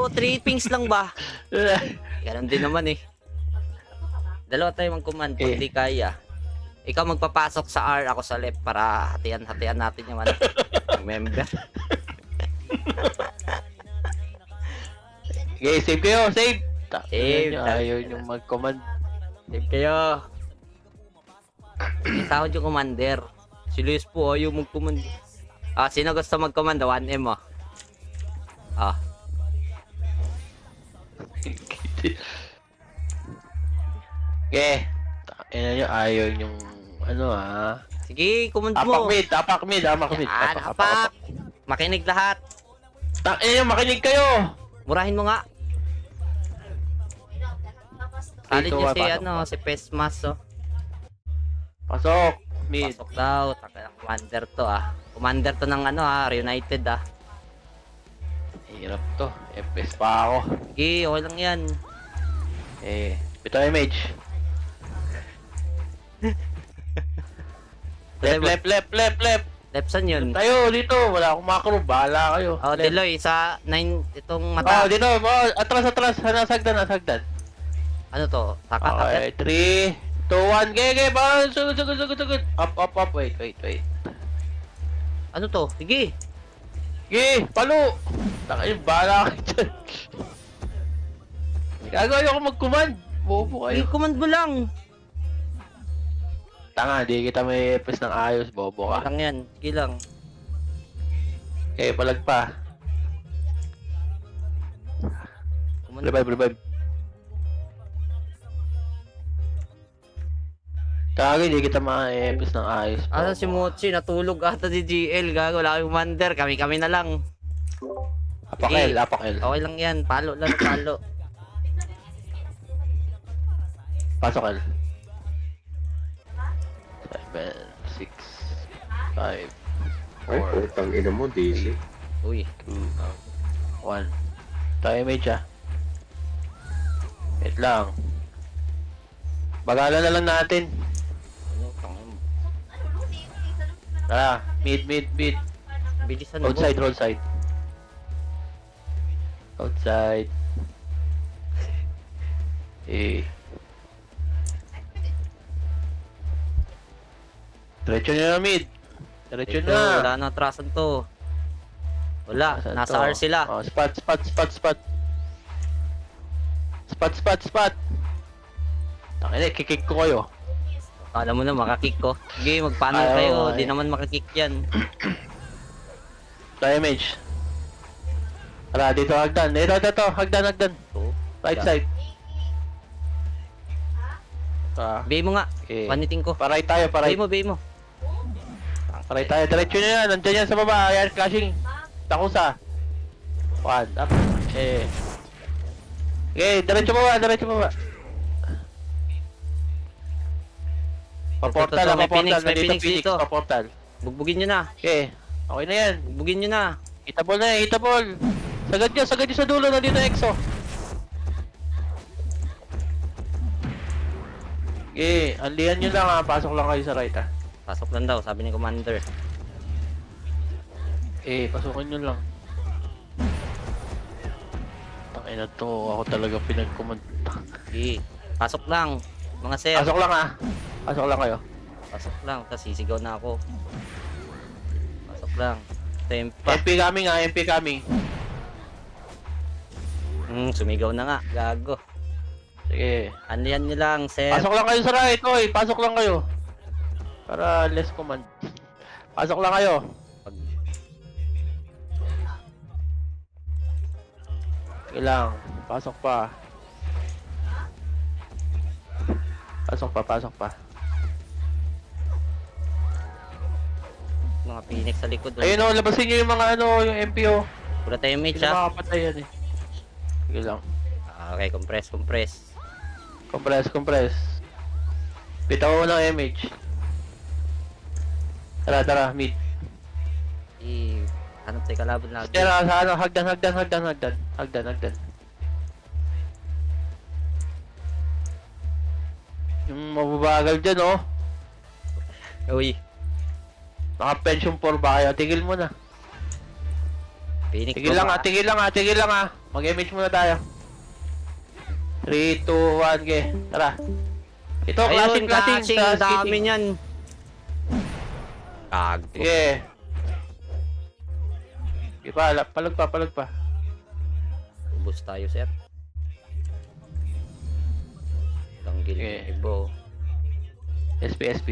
Oo, 3 pings lang ba? Ganun din naman eh. Dalawa tayo mag-command pag di kaya. Ikaw magpapasok sa R, ako sa left para hatian-hatian natin yung ano, yung member. Okay, save kayo, save! Save. Ayaw nyo mag-command. Save kayo. Isahod yung commander. Si Luis po ayaw mag-command. Ah, sino gusto mag-command? 1M oh. Ah. Okay. Ina nyo, ayaw yung ano Sige, command Apak mo. mid, apak mid, apak mid. Yan, hapak. Makinig lahat. Ina nyo, makinig kayo! Murahin mo nga. Salid Dito, niyo si pasok, ano, si Pesmas oh. Pasok! Mid. Pasok daw. Taka ng commander to ah. Commander to ng ano ah, Reunited ah. Hirap to. FPS pa ako. Sige, okay lang yan. Ito yung mage. Left. Left saan yun? Tayo, dito. Wala akong macro. Bahala kayo. Oh, Left. Deloy, sa 9 itong mata. Oh, dito. Oh, atras. Nasagdan. Ano to? Takat. Okay, 3, 2, 1. Gege, ba? Sugod. Up. Wait. Ano to? Sige. Gege, palo. Takayin, bahala kayo dyan. Gagawin ako mag-command. Bobo kayo. I-command mo lang. Tanga, di kita may FPS ng ayos. Bobo ka. Lang yan. Sige lang. Okay, palag pa. Command. Revive. Kagi, di kita ma-FPS ng ayos. Asa si Mochi? Natulog ata si GL. Gago, wala kang commander. Kami na lang. Apakel. Okay lang yan. Palo lang, palo. Pasok el. 7, 6, 5, Ay, putang ina mo, DC. Uy. 2, 1. Tayo mage Wait lang. Bagalan na lang natin. Ano, tangin mo. Tara, mid. Bilisan mo. Roadside. Outside. Diretso na mid. Diretso Ito, na. wala na atrasan to. Wala, Saan nasa to? R sila. Oh, spot. Takina, kikik ko kayo. Kala mo na makakick ko. Sige, magpanel Ayaw, kayo. ay. Di naman makakick yan. Damage. Tara, dito hagdan. Ito. Hagdan. So, Right yeah. side. Bay mo nga. Okay. Paniting ko. Paray tayo. Bay mo. Paray tayo. Diretso na yan. Nandiyan yan sa baba. Ayan, clashing. Takusa. 1, up. Okay, diretso baba. Paportal, May paportal. Phoenix Nandito dito. paportal. Bugbugin nyo na. Okay, okay na yan. Bugbugin nyo na. Hitabol na yan, hitabol. Sagad nyo sa dulo. Nandito EXO. Okay, anlihan nyo lang pasok lang kayo sa right Pasok lang daw, sabi ni Commander. Pasukin nyo lang. Tangin na to, ako talaga pinag-command. Sige. Pasok lang. Mga sir. Pasok lang Pasok lang kayo. Pasok lang. Tapos sisigaw na ako. Pasok lang. Tempa. MP coming. Sumigaw na nga. Gago. Sige. Anlihan nyo lang, sir. Pasok lang kayo sa right, oy. Pasok lang kayo. Para less command. Pasok lang kayo. Pag... Sige lang. Pasok pa. Pasok pa. Mga Phoenix sa likod. Ayun o, labasin nyo yung mga yung MPO. Wala tayong mate, Hindi ha? makakapatay yan eh. Sige lang. Okay, compress. Compress. Pitaw mo ng MH. Tara, mid. Hanap tayo kalaban lagi. Tara, sa hagdan. Yung mababagal dyan oh. Uy, Naka-pension 4 ba kayo? Tigil mo na. Phoenix Tigil lang baba. tigil lang Mag-image muna tayo. 3, 2, 1, ge. Tara. Ito, Ayun, clashing ang sa dami skating. niyan. Gago. Sige. Sige pa, palag pa. Ubus tayo, sir. Tanggil Sige. yung ibo. SP.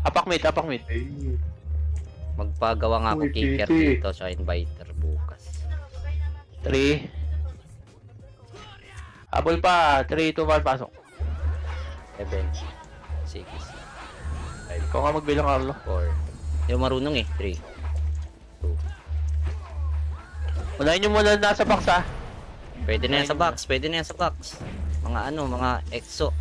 Apak mid. Ay, Magpagawa nga ako Uy, kicker Kitty. dito sa inviter bukas. 3. Habol pa. 3, 2, 1, pasok. 7, 6, Ikaw nga magbilang, Carlo. 4. Yung marunong eh. 3, 2. Unahin nyo muna nasa box, ha. Pwede na yan sa box. Mga mga EXO.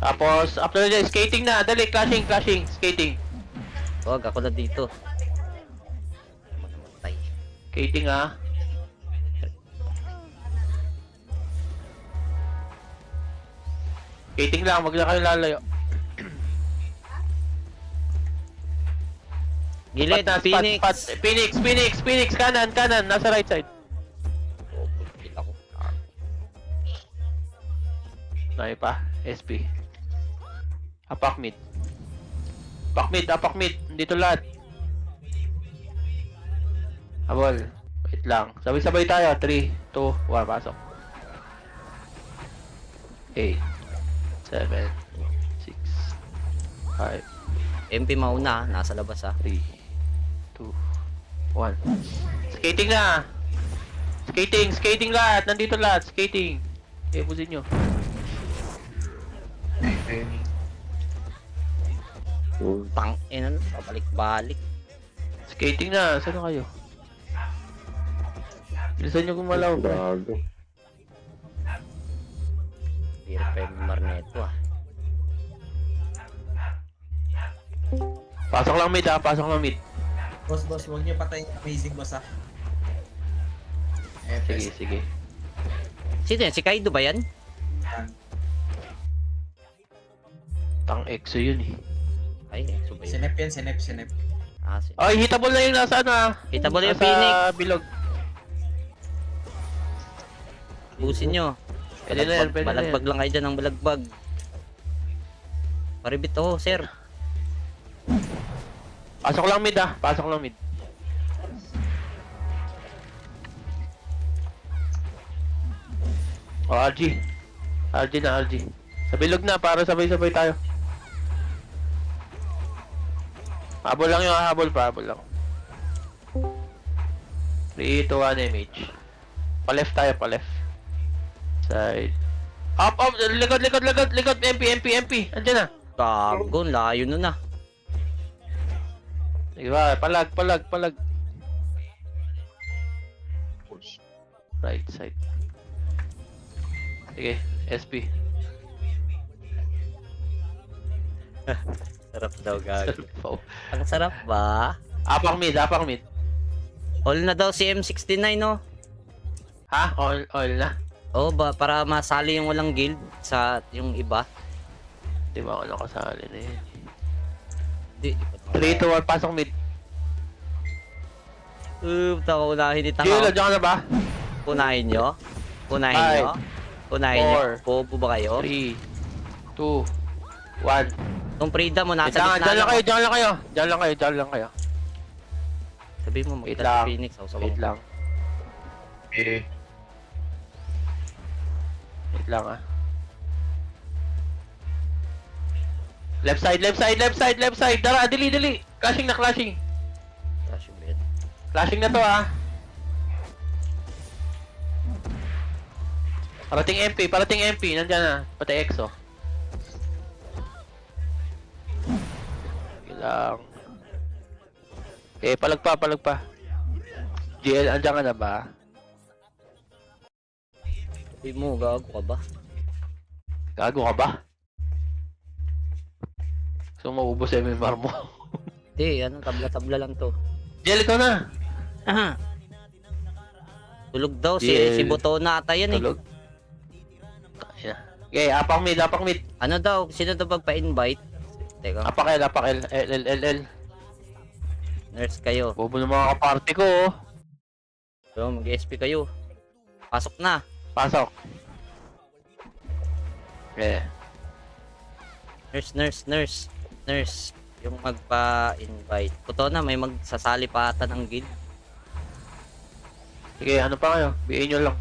Tapos, after that, skating na. Dali, clashing. Skating. Huwag, ako na dito. Mamatay. Skating, ha. Skating lang, wag na kayo lalayo. Gilid, Spot, Phoenix. Phoenix, kanan, nasa right side. Oh, kill ako. Nahi pa, SP. Apak mid. Dito lahat. Habol. Wait lang. Sabay-sabay tayo. 3, 2, 1, pasok. 8, 7, 6, 5, MP mauna, nasa labas ah. 3, 2, 1. Skating na! Skating lahat! Nandito lahat! Skating! Ibusin nyo. Tang, ano, pabalik-balik. Skating na! Saan na kayo? Bilisan nyo gumalaw, pre. gago. Tira pa yung Marneto ah. Pasok lang mid. Boss, huwag niyo patayin yung amazing boss ah. Sige. Sino yan? Si Kaido ba yan? Tang EXO yun eh. Ay, EXO ba yun? Sinep. Ah, Ay, hitable na yung nasa ano ah. Hitable yung Nasa Phoenix. bilog. Busin nyo. Pwede na yan. Balagbag lang kayo dyan ng balagbag. Paribit to, sir. Pasok lang mid. Oh, RG. RG. Sa bilog na, para sabay-sabay tayo. Habol lang habol lang. 3, 2, 1, image. Pa-left tayo. Side. Up, likod, MP. Andiyan na. Gago, layo nun ah. Diba, palag. Right side. Sige, SP. Sarap daw, gago. Ang sarap ba? Apang mid. All na daw si M69 no? Ha? Oil na. Oo ba, para masali yung walang guild sa yung iba. Di ba ako nakasali na yun? Di. 3, 2, 1, pasok mid. Tako unahin ni Gilo, Tanga. dyan ka na ba? Punahin nyo. Five, four, Bobo ba kayo? 3, 2, 1. Yung Frida mo nasa Dyan gitna lang kayo. Dyan lang kayo. Sabi mo Wait magkita lang. si Phoenix. Wait lang. Wait lang ah. Left side. Dara, dali. Clashing. Crash yung bed. Clashing na to ah. Parating MP. Nandyan na. Pati EXO. Lang. Palag pa. GL, andyan ka na ba? Sabi mo, gago ka ba? Gago ka ba? So, maubos MMR mo. Hindi, ano, tabla-tabla lang to. GL, ikaw na. Aha. Tulog daw Yeah. si Botona ata yan eh. Tulog. Okay, apang mid. Ano daw, sino daw magpa-invite? Teka, Apak L. L. nurse kayo. Bobo ng mga kaparty ko oh. So, mag-SP kayo. Pasok na. Pasok. Eh. Nurse. Yung magpa-invite. Totoo na, may magsasali pa ata ng guild. Sige, ano pa kayo? Bihin nyo lang.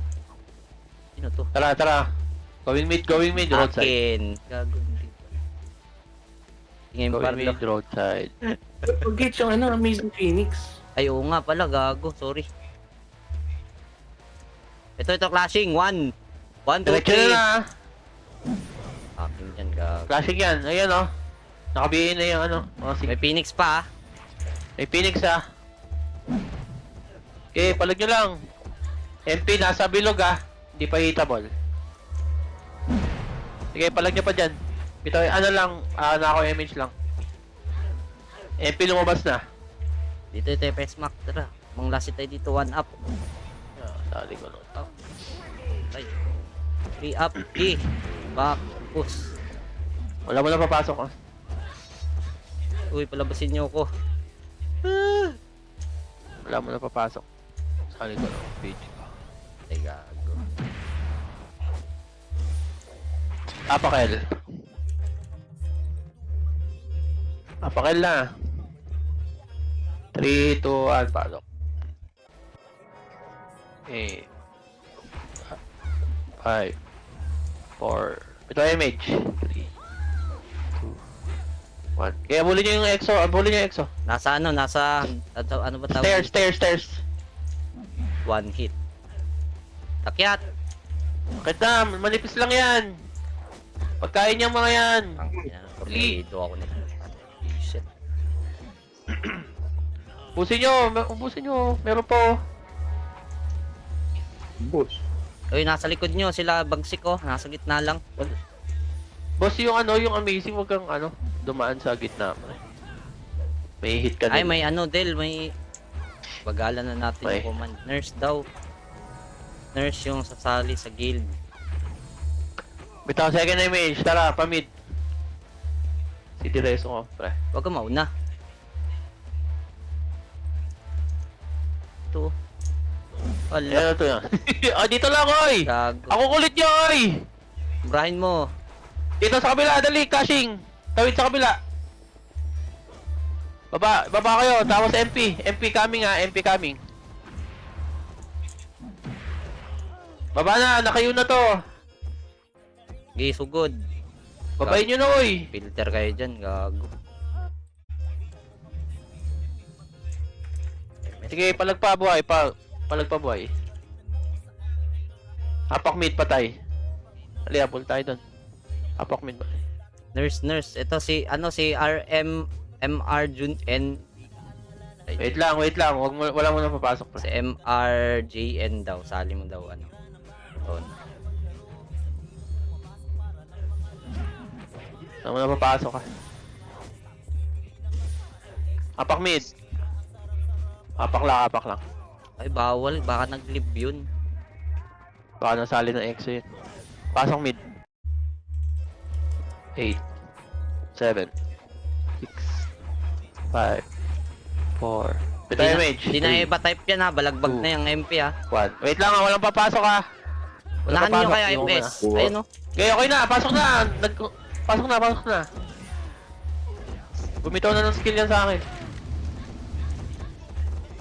Sino to? Tara. Going mid, roadside. Akin. Gago, hindi pa. Tingin Going parlo. mid, roadside. Forget yung ano, Amazing Phoenix. Ay, oo nga pala, gago. Sorry. Ito, clashing. 1, 2, Diretso na 3. na. Akin dyan, gago. Classic yan. Ayan oh. Nakabihin na yung ano. Mga May Phoenix pa, ah. May Phoenix ah. Okay, palag nyo lang. MP nasa bilog ah. Hindi pa hitable. Sige, palag nyo pa dyan. Ito, ano lang, nako image lang. MP lumabas na. Dito, TPS Mac. Tara. Mang lasit tayo dito, 1 up. Dali ko no. Ay. 3 up. G. Back. Push. Wala mo na papasok ah. Uy, palabasin niyo ako. Wala mo na papasok. Sali ko no. Page ko. Ay, gago. Apakel. Apakel na. 3, 2, 1, pasok. 8 5 4 ito image 3 2 1 kaya abulin nyo yung EXO, Nasa ano ano ba tawag? stairs 1 hit. Takyat. bakit na, manipis lang yan pagkain yung mga yan Ang ina, tornado ako nito. Shit. ubusin nyo meron po Boss. Uy, nasa likod nyo sila bagsik oh. Nasa gitna lang. boss yung ano yung amazing wag kang ano dumaan sa gitna may hit ka Ay, din may ano Del, may bagalan na natin May. yung command. Nurse daw. Nurse yung sasali sa guild. bitaw second image tara pamid si Direso ko pre Wag ka mauna. Ito. Ala, Ayan ito yan. Dito lang, oy! gago. Ako kulit nyo, oy! Brahin mo. Dito sa kabila, dali, caching! Tawid sa kabila. Baba kayo, tapos MP. MP coming ha, MP coming. Baba na, nakayo na to. Okay, sugod. Babayin nyo na, oy! Filter kayo dyan, gago. Sige, palagpa buhay, palagpa buhay. Hapak mid patay. Ali, apple tayo dun. Hapak mid ba? Nurse. Ito si MR Jun N. Wait lang. Wala mo na papasok pa. Si MRJN daw. Sali mo daw ano. Ito. Wala mo na papasok ka. Hapak mid. Hapak lang. Ay, bawal. Baka nag-live yun. Baka nasali ng EXO yun. Pasok mid. 8 7 6 5 4 Bitaw image. Di na iba type yan ha. Balagbag Two. na yung MP ha. 1 Wait lang walang papasok ha. Unahan nyo kaya Yung FS. una. Ayun o. Okay, okay na. Pasok na. Pasok na. Bumitaw na ng skill yan sa akin.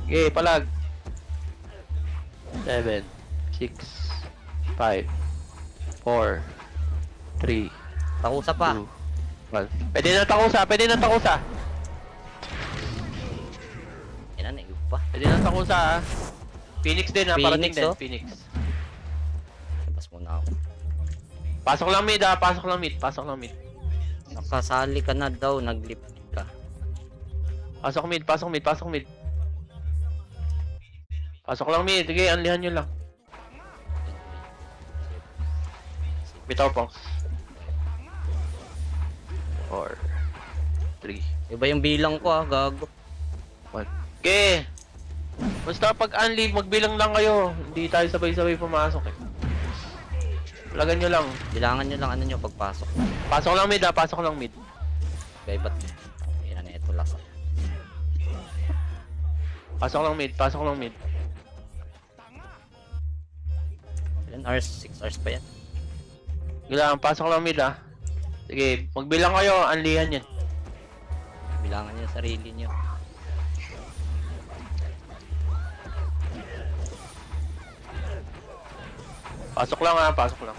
Okay, palag. 7 6 5 4 3 Takusa pa. 2 1 Pwede na takusa. Yan na, naiup pa. Pwede na takusa ha. Phoenix din ha, Phoenix, parating din. oh. Phoenix. Labas muna ako. Pasok lang mid ha, pasok lang mid. Nakasali ka na daw. Nag-lift ka. Pasok mid. Pasok lang mid. Sige, anlihan nyo lang. Bitaw po. 4 3 Iba yung bilang ko ah. Gago. 1 Okay. Basta pag unleave, magbilang lang kayo. Hindi tayo sabay-sabay pumasok eh. Lagan nyo lang. Bilangan nyo lang ano nyo pagpasok. Pasok lang mid ha, pasok lang mid. Kaya ba't? Yan na ito lasa. Pasok lang mid. hours, 6 hours pa yan. Kailangan, pasok lang mid ah. Sige, magbilang kayo, anlihan yan. Bilangan niyo yung sarili niyo. Pasok lang ah, pasok lang.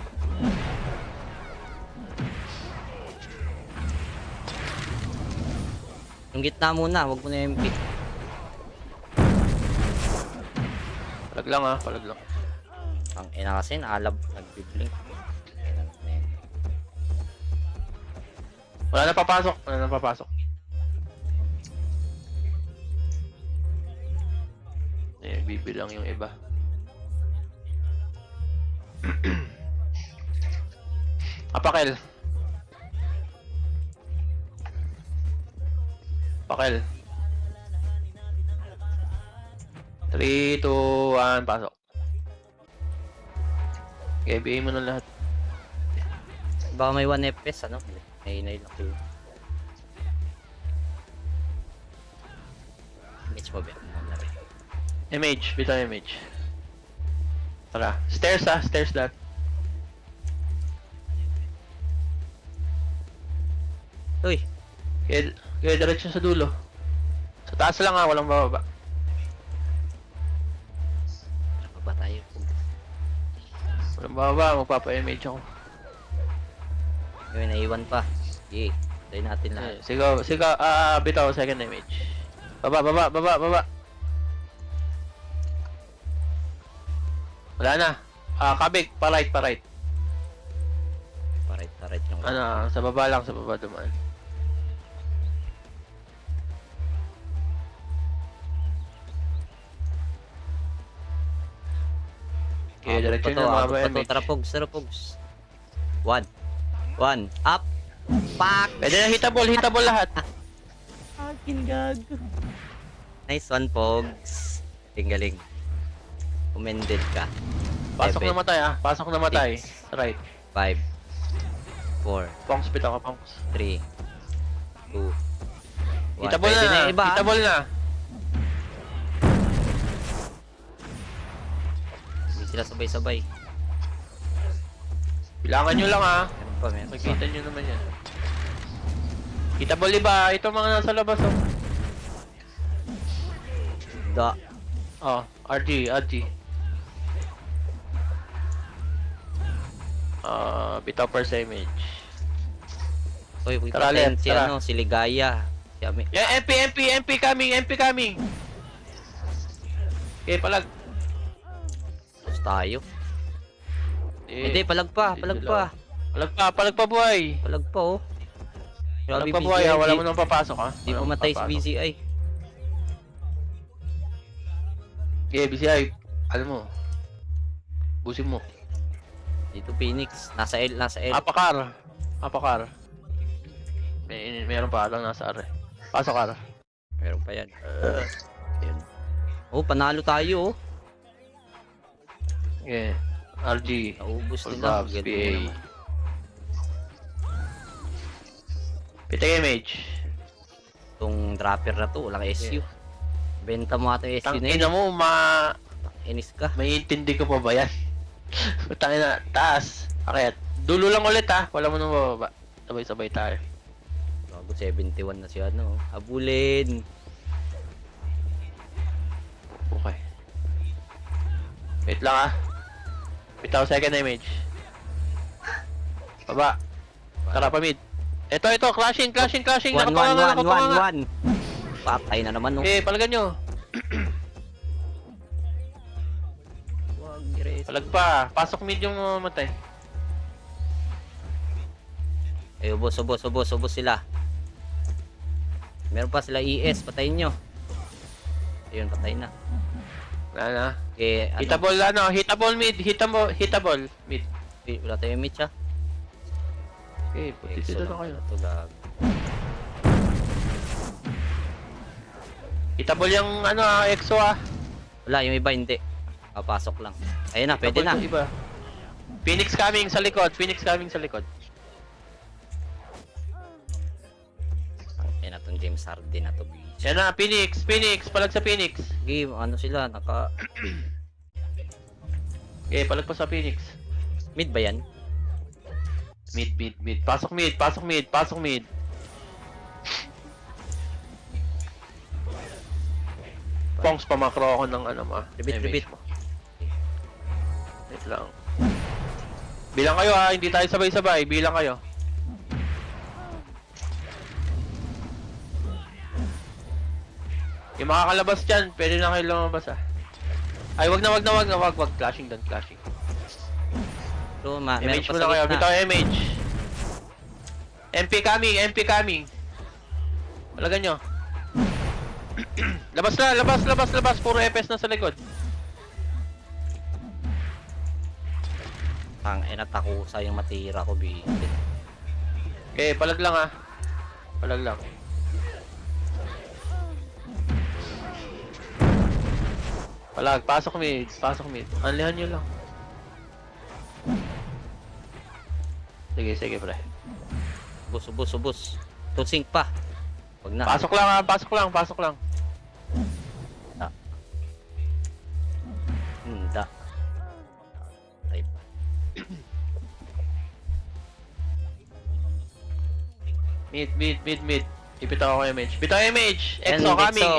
Yung gitna muna, wag mo na MP. Palag lang ah, palag lang. Ang ina kasi, naalab, nag-blink. Wala na papasok, wala na papasok. Eh, bibilang yung iba. Apakel. Pakel. 3, 2, 1, pasok. Okay, bigay mo na lahat. Baka may 1 FPS, ano? May nail ako. Mitch mo ba? MH, bitaw MH. Tara, stairs ah, stairs lahat. Uy, Kaya diretso sa dulo. Sa taas lang ah, walang bababa. ano ba tayo? Walang bababa, magpapa-MH ako. May naiwan pa. Sige, tayo natin lahat. Sigaw, bitaw, second MH. Baba. Wala na. Kabig, pa-right. Parait yung Ano, sa baba dumaan. Okay, diretso na mga ba MH. Tara, Pogs. 1, up, pak! Pwede na hitable lahat. Akin gago. Nice one, Pogs. Galing. Commended ka. Pasok na matay ah, pasok na matay. Six. Right. 5, 4, Pongs, bitaw ka, Pongs. 3, 2, 1. Hitable na, Iba. hitable na. Hindi sila sabay-sabay. Bilangan nyo lang ah. Meron pa. Makikita nyo naman yan. Hitable iba, ito mga nasa labas oh. Da. Oh, RG. Bitaw per image. Uy, Tara, patayin left, si tara. si Ligaya. Si Ami. Yeah, MP coming. Okay, palag. Tapos tayo. Hindi, palag pa. Palag pa buhay. Palag pa, oh. Palag Grabe, pa buhay BCI, ha, wala mo nang papasok ha. Di pumatay si BCI. Okay, BCI. Alam mo. Busin mo. Dito Phoenix. Nasa L. Apakar. Meron pa lang nasa are. Pasok ka. Meron pa yan. Yun. Oh, panalo tayo, oh. Okay. RG. Naubos Full nila. box, Ganda PA. naman. Pitay image. Itong dropper na to, walang SU. Benta mo ata yung SU na yun. Tangina mo, Inis ka. may intindi ko pa ba yan? Tangina, taas. Akit. Dulo lang ulit ha. Wala mo nang bababa. Sabay-sabay tayo. Bago 71 na si ano. Habulin. Okay. Wait lang ah. Bitaw second image. Baba. Tara pa mid. Ito, clashing. 1, 1, 1, Nakatunganga. 1. Patay na naman, no. Okay, palagan nyo. Wag, Gires. Palag pa. Pasok mid yung matay. Ay, ubos sila. Meron pa sila ES, patayin nyo. Ayun, patay na. Wala na. Okay, ano? Hitable mid. Hitable mid. Eh, wala tayong mitch, ah. Okay, puti sila na kayo. Ito, gag. Hitable yung EXO ah. Wala, yung iba hindi. Papasok lang. Ayun na, pwede na. Hitable yung iba. Phoenix coming sa likod. Ayun na, itong James Harden na to. Yan na, Phoenix. Palag sa Phoenix. Game, ano sila, Okay, palagpas sa Phoenix. Mid ba yan? Mid. Pasok mid. Pongs, pamakro ako ng ano ma. Rebit. Mo. Wait lang. Bilang kayo ha, hindi tayo sabay-sabay. Bilang kayo. Yung makakalabas dyan, pwede na kayo lumabas ah. Ay, wag. Clashing. So, meron MH pa muna sa kayo. gitna. Bitaw MH. MP coming. Malagan nyo. labas. Puro FS na sa likod. Ang takusa yung matira ko, bitin. Okay, palag lang ah. Palag lang. Palag, pasok mid. Anlihan nyo lang. Sige, pre. Ubus. Tusing pa. Wag na. Pasok lang. Hindi. Ay pa. Mid. Ipitaw ako MH. Bitaw MH! Ayan,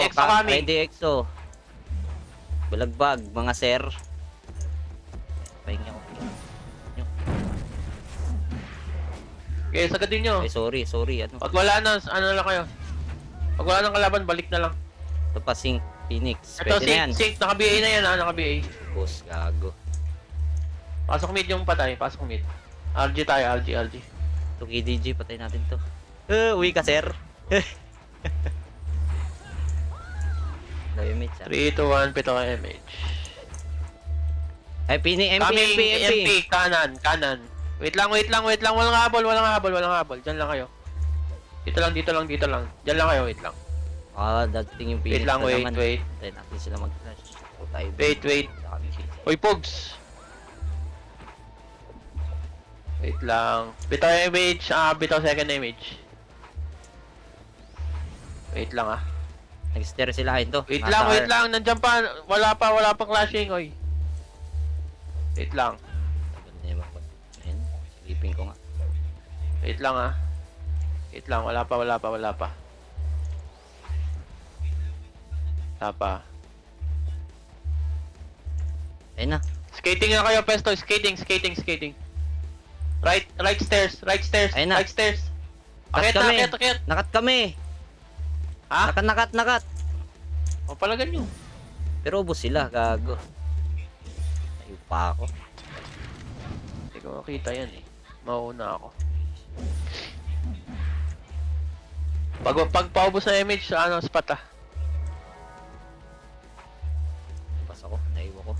EXO coming! Ready EXO. Balagbag, mga sir. Pahinga ko. Okay, sagadin nyo. Ay, sorry. Ano? Pag wala na, ano lang kayo. Pag wala nang kalaban, balik na lang. Ito pa, Phoenix. Ito, Pwede na yan. sync. Naka-BA na yan ha, naka-BA. Boss, gago. Pasok mid yung patay, pasok mid. RG tayo, RG. Ito, KDG, patay natin to. Uwi ka, sir. Damage, 3, 2, 1, pito ka MH. Ay, MP. Kanan. Wait lang. Walang habol. Diyan lang kayo. Dito lang. Diyan lang kayo, wait lang. Dating yung Phoenix Wait lang, na naman. wait. Tayo natin sila mag-flash. Wait. Hoy, Pogs! Wait lang. Bitaw image, bitaw second image. Wait lang ah. Nag-stare sila to. Wait Nasa R. lang. Nandiyan pa. Wala pa clashing, oy. Wait lang. Tagal na yung mga- Ayun, silipin ko nga. Wait lang ah. Wait lang, wala pa. Wala pa. Ayun na. Skating na kayo, Pesto. Skating. Right stairs. Ayun na. Right stairs. Nakat kami. Akit. Nakat kami. Ha? Nakat. O palagan nyo. Pero ubos sila, gago. Ayaw pa ako. Hindi ko makita yan eh. Mauna ako. Pag paubos na image, spot ah. Pas ako, naiwa ko.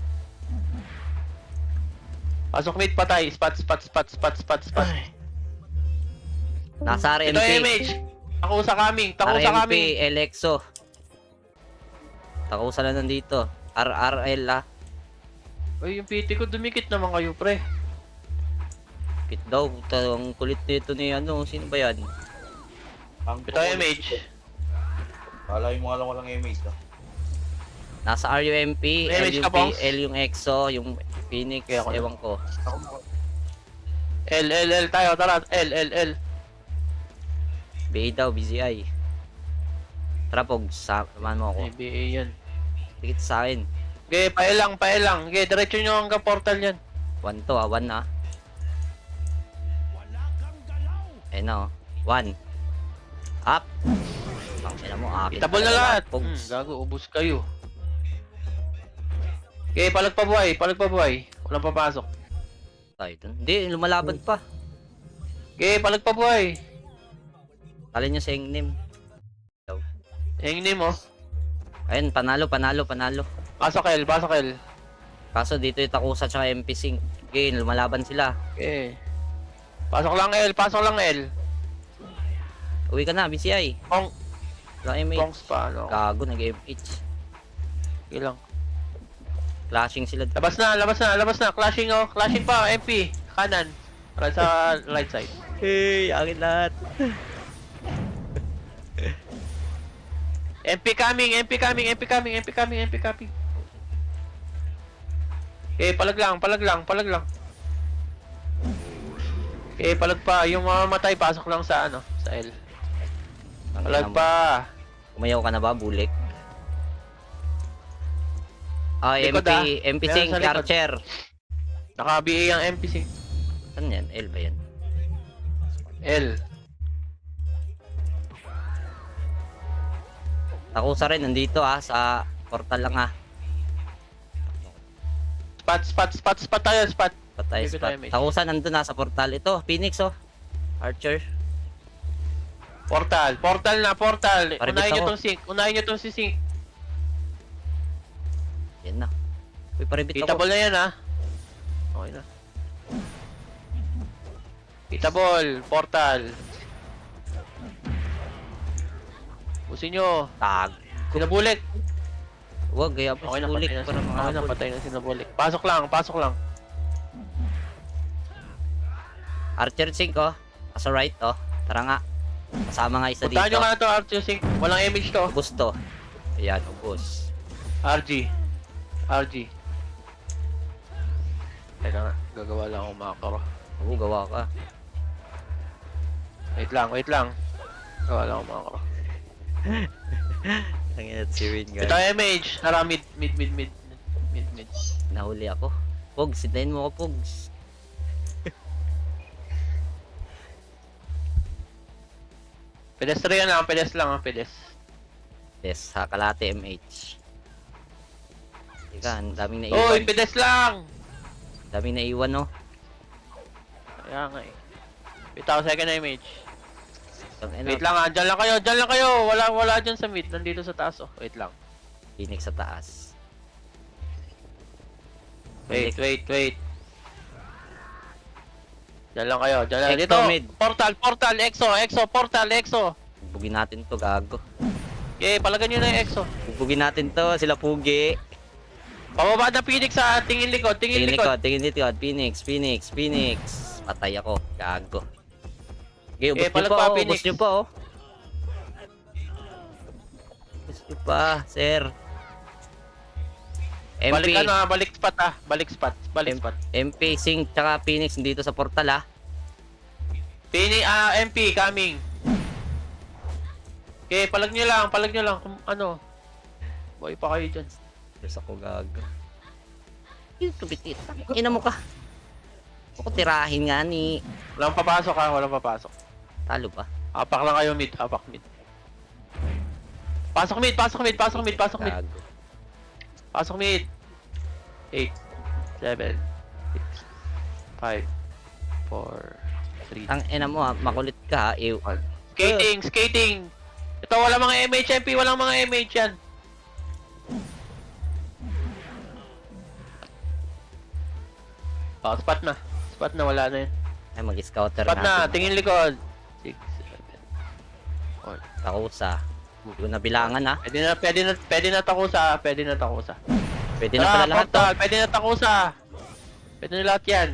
Pasok mid patay. Spot. Nasa Ito RMP. image. Takusa coming. RMP, Elexo. Takusa na nandito. RRL Uy, yung PT ko dumikit naman kayo, pre. Kit daw, ang kulit nito ni sino ba yan? Ito image. Kala mo nga lang walang image ah. Nasa RUMP, May image ka, Pongs? L yung EXO, yung Phoenix, Kaya ako na. ewan ko. L tayo, tara. L. BA daw, BZI. Tara, Pog, samahan mo ako. ABA yan. Dikit sa akin. Okay, paelang. Okay, diretso nyo hanggang portal yan. 1 to 1 na. Ayun na 1. Up! Tangina mo, akin. Itabol na lahat. Pogs. Gago, ubus kayo. Okay, palag pa buhay. Walang papasok. Tayo dun. Hindi, lumalaban pa. Okay, palag pa buhay. Talin nyo sa Engnim. Hingin mo. Ayun, panalo. Pasok L. Kaso dito yung Takusa tsaka MP Sync. Okay, lumalaban sila. Okay. Pasok lang L. Uwi ka na, BCI. Pong. Lang MH. Pongs pa, ano. Gago, nag-MH. Okay lang. Clashing sila. Labas na. Clashing pa, MP. Kanan. Para sa right side. Hey, akin lahat. MP coming. palag lang, palag lang, palag lang. Palag pa. Yung mamamatay, pasok lang sa ano, sa L. Ang Palag ina mo. pa. Umayaw ka na ba, bulik? Ah, Likod, MP Meron Sing, sa likod. Archer. Naka-BA ang NPC. Saan yan? L ba yan? L. Takusa rin, nandito sa portal lang Spot tayo, spot. Patay Bibit spot. tayo, mate. Takusa nandun sa portal. Ito, Phoenix Archer. Portal na, portal. Paribit Unahin nyo ako. tong sink, unahin nyo tong si sink. Yan na. Uy, paribit ako. Hitable na yan, ha. Okay na. Hitable, portal. Busin nyo. Tag. Sinabulik. Huwag, kaya pa Okay na, sulik patay na, para okay na, mga patay na sinabulik. Pasok lang, pasok lang. Archer Sing Asa right Tara nga. Kasama nga isa Puntahan nyo dito. nga to, Archer Sink. Walang image to. Ubus to. Ayan, ubus. RG. Teka nga, gagawa lang ako makakaro. Oo, gawa ka. Wait lang. Gawa lang ako makakaro. Tangina si Rin, Ito guys. image. Tara, mid. Nahuli ako. Pogs, sintayin mo ako, Pogs. Pedestrian lang, pedes lang, pedes. Yes, kalate MH. Teka, ang daming Oy, naiwan. pedes lang! Daming naiwan, Kaya nga eh. Wait ako, second image. Tangina, Wait lang dyan lang kayo. Wala dyan sa mid, nandito sa taas Wait lang. Phoenix sa taas. Wait. Dyan lang kayo, dyan lang. Exo Dito, mid. portal, exo. Bubugin natin to, gago. Okay, palagan nyo na yung exo. Bubugin natin to, sila Pugi. Pababa na Phoenix sa tingin likod. Tingin likod. Phoenix. Patay ako, gago. Okay, ubos nyo palag pa, pa, ubos Phoenix. nyo pa, Ubos nyo pa, sir. Balik MP, balik spot. MP, Sing, tsaka Phoenix dito sa portal, MP coming. Okay, palag nyo lang. Kung ano. Boy pa kayo dyan. Terus ako gago. Ito, bitit. Ina mo ka. Ako tirahin nga ni. Walang papasok. Talo ba? Apak lang kayo mid, apak mid. Pasok mid. Gago. Pasok mid. 8, 7, 6, 5, 4, 3, Ang ina mo makulit ka Skating! Ito, wala mga MHMP, walang mga MH yan. Spot na, wala na yun. Ay, mag-scouter Spot na, natin. tingin likod. 6, 7, 4. Takusa. Hindi ko nabilangan, Pwede na takusa. Pwede na Tara, pala lahat, portal, pwede na takusa. Pwede na lahat yan.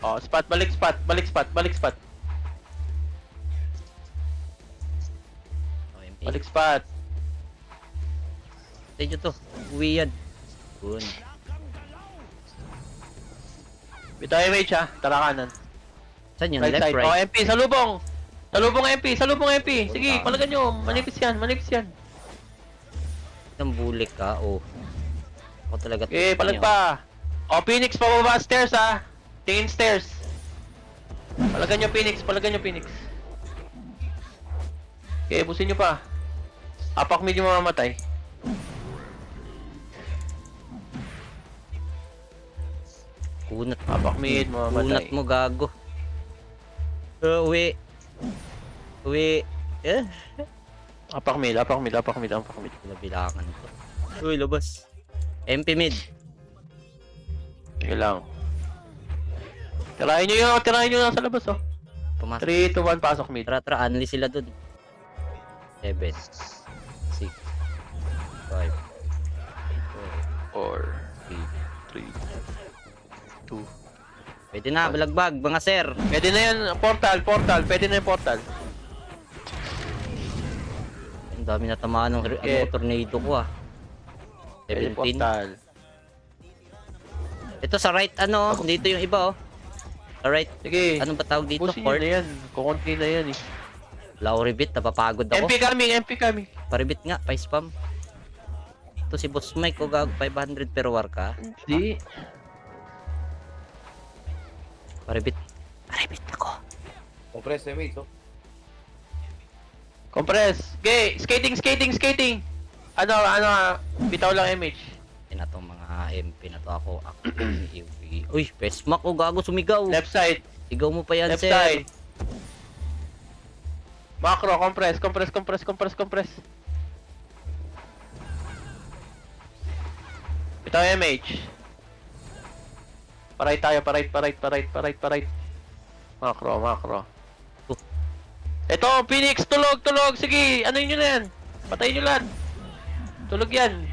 Spot, balik spot. OMP. Balik spot. Tayo nyo to. Uwi yan. Good. Bito MH ha, tara kanan. Saan yun? Right Left, side. right? MP, salubong MP. Sige, palagan nyo. Manipis yan. Itong bulik ka. Ako talaga. Palag pa. Phoenix, pababa stairs ha. Tingin stairs. Palagan nyo Phoenix. Busin nyo pa. Apak medyo mamamatay. Kunat. Apak mid, Kunat mamamatay. mo, gago. Uwi. Apak mid. Nabilangan to. Uy, labas. MP mid. Sige lang. Tirahin nyo na sa labas Pumasok. 3, 2, 1, pasok mid. Tara, unli sila dun. 7, 6, 5, 4, 3, 2, Pwede na, balagbag, mga sir. Pwede na yan, portal. Pwede na yung portal. Ang dami na tamaan ng Okay. tornado ko ah. Pwede 17. portal. Ito sa right, ano, dito yung iba oh. Sa right, Sige. anong ba tawag dito? Pusin nyo Court? na yan. Kukunti na yan eh. Lowry bit, napapagod ako. MP coming. Paribit nga, pa-spam. Ito si Boss Mike, o gago, 500 per war ka. Hindi. Paribit. Paribit ako. Compress MH, oh. Compress. Okay, skating. Ano, bitaw lang MH. Yan na tong mga MP na to ako. Uy, Pesmak, o gago, sumigaw. Left side. Sigaw mo pa yan, Left sir. side. Macro, compress. Bitaw MH. Paray tayo, paray. Macro. Ito, Phoenix, tulog. Sige, ano nyo na yan? Patayin nyo lang. Tulog yan.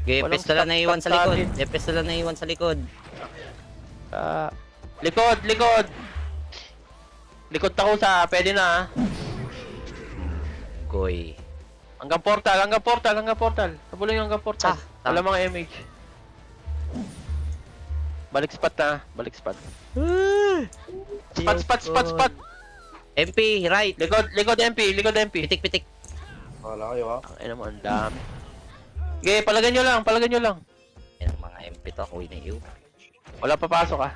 Okay, Walang pistol na naiwan sa likod. stop Pistol na naiwan sa likod. Likod. Likod takusa, pwede na. Goy. Hanggang portal. Sabulong yung hanggang portal. Wala mga MH. Balik spot. Spot. MP, right. Likod MP. Pitik. Wala kayo, ha? Ang ina mo, ang dami. Okay, palagan nyo lang. Yan ang mga MP to, ako na iyo. Wala papasok ah.